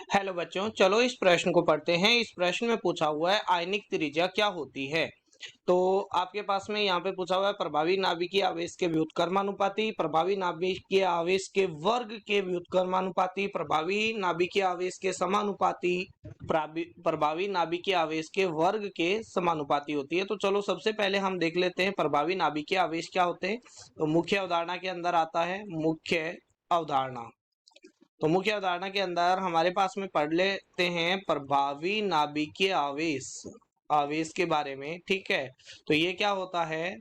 Hello बच्चों, चलो इस प्रश्न को पढ़ते हैं। इस प्रश्न में पूछा हुआ है आयनिक त्रिज्या क्या होती है। तो आपके पास में यहाँ पे पूछा हुआ है प्रभावी नाभिकीय आवेश के व्युत्क्रमानुपाती, प्रभावी नाभिकीय आवेश के वर्ग के व्युत्क्रमानुपाती, प्रभावी नाभिकीय आवेश के समानुपाती, प्रभावी नाभिकीय आवेश के वर्ग के समानुपाती होती है। तो चलो सबसे पहले हम देख लेते हैं प्रभावी नाभिकीय आवेश क्या होते हैं। तो मुख्य अवधारणा के अंदर आता है मुख्य अवधारणा। तो मुख्य अवधारणा के अंदर हमारे पास में पढ़ लेते हैं प्रभावी नाभिकीय आवेश आवेश के बारे में। ठीक है, तो ये क्या होता है,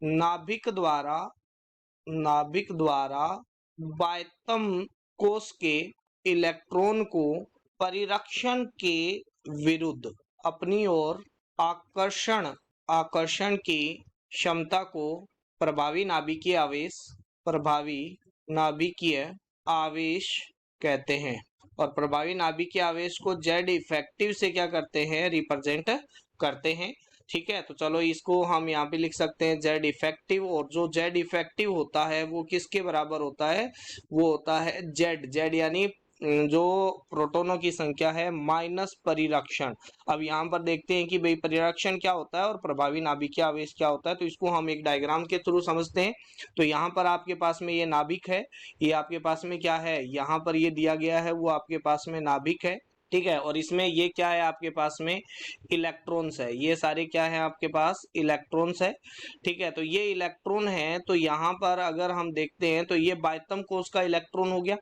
नाभिक द्वारा बाह्यतम कोश के इलेक्ट्रॉन को परिरक्षण के विरुद्ध अपनी ओर आकर्षण की क्षमता को प्रभावी नाभिकीय आवेश कहते हैं। और प्रभावी नाभिकीय आवेश को जेड इफेक्टिव से क्या करते हैं, रिप्रेजेंट करते हैं। ठीक है, तो चलो इसको हम यहाँ पे लिख सकते हैं जेड इफेक्टिव। और जो जेड इफेक्टिव होता है वो किसके बराबर होता है, वो होता है जेड यानी जो प्रोटॉनों की संख्या है माइनस परिरक्षण। अब यहाँ पर देखते हैं कि भाई परिरक्षण क्या होता है और प्रभावी नाभिकीय आवेश क्या होता है। तो इसको हम एक डायग्राम के थ्रू समझते हैं। तो यहाँ पर आपके पास में ये नाभिक है, ये आपके पास में क्या है, यहाँ पर ये दिया गया है वो आपके पास में नाभिक है। ठीक है, और इसमें ये क्या है आपके पास में इलेक्ट्रॉन्स है, ये सारे क्या है आपके पास इलेक्ट्रॉन्स है। ठीक है, तो ये इलेक्ट्रॉन है। तो यहाँ पर अगर हम देखते हैं तो ये बाह्यतम कोश का इलेक्ट्रॉन हो गया,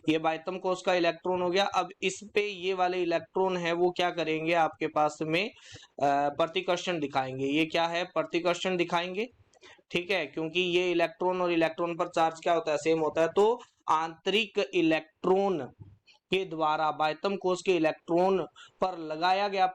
ये बाह्यतम कोश का इलेक्ट्रॉन हो गया। अब इस पे ये वाले इलेक्ट्रॉन है वो क्या करेंगे आपके पास में प्रतिकर्षण दिखाएंगे। ये क्या है, प्रतिकर्षण दिखाएंगे। ठीक है, क्योंकि ये इलेक्ट्रॉन और इलेक्ट्रॉन पर चार्ज क्या होता है, सेम होता है। तो आंतरिक इलेक्ट्रॉन के द्वारा बाह्यतम कोश के इलेक्ट्रॉन पर लगाया गया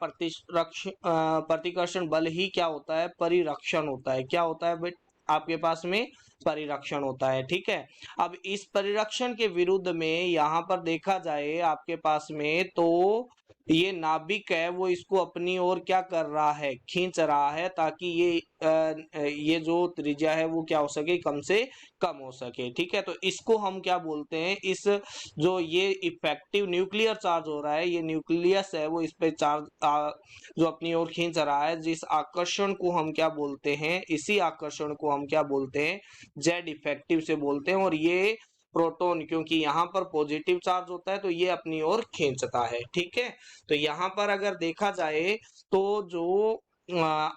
प्रतिकर्षण बल ही क्या होता है, परिरक्षण होता है। क्या होता है बट आपके पास में परिरक्षण होता है। ठीक है, अब इस परिरक्षण के विरुद्ध में यहाँ पर देखा जाए आपके पास में, तो ये नाभिक है वो इसको अपनी ओर क्या कर रहा है, खींच रहा है, ताकि ये जो त्रिज्या है वो क्या हो सके, कम से कम हो सके। ठीक है, तो इसको हम क्या बोलते हैं, इस जो ये इफेक्टिव न्यूक्लियर चार्ज हो रहा है, ये न्यूक्लियस है वो इस पे चार्ज जो अपनी ओर खींच रहा है, जिस आकर्षण को हम क्या बोलते हैं, इसी आकर्षण को हम क्या बोलते हैं, जेड इफेक्टिव से बोलते हैं। और ये प्रोटॉन क्योंकि यहाँ पर पॉजिटिव चार्ज होता है तो ये अपनी ओर खींचता है। ठीक है, तो यहाँ पर अगर देखा जाए तो जो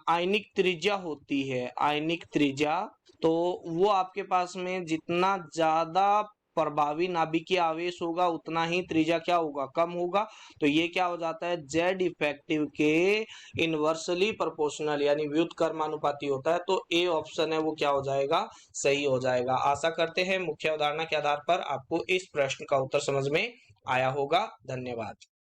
आयनिक त्रिज्या होती है, आयनिक त्रिज्या, तो वो आपके पास में जितना ज्यादा प्रभावी नाभिकीय आवेश होगा उतना ही त्रिज्या क्या होगा, कम होगा। तो ये क्या हो जाता है, जेड इफेक्टिव के इनवर्सली प्रोपोर्शनल यानी व्युत्क्रमानुपाती होता है। तो ए ऑप्शन है वो क्या हो जाएगा, सही हो जाएगा। आशा करते हैं मुख्य अवधारणा के आधार पर आपको इस प्रश्न का उत्तर समझ में आया होगा। धन्यवाद।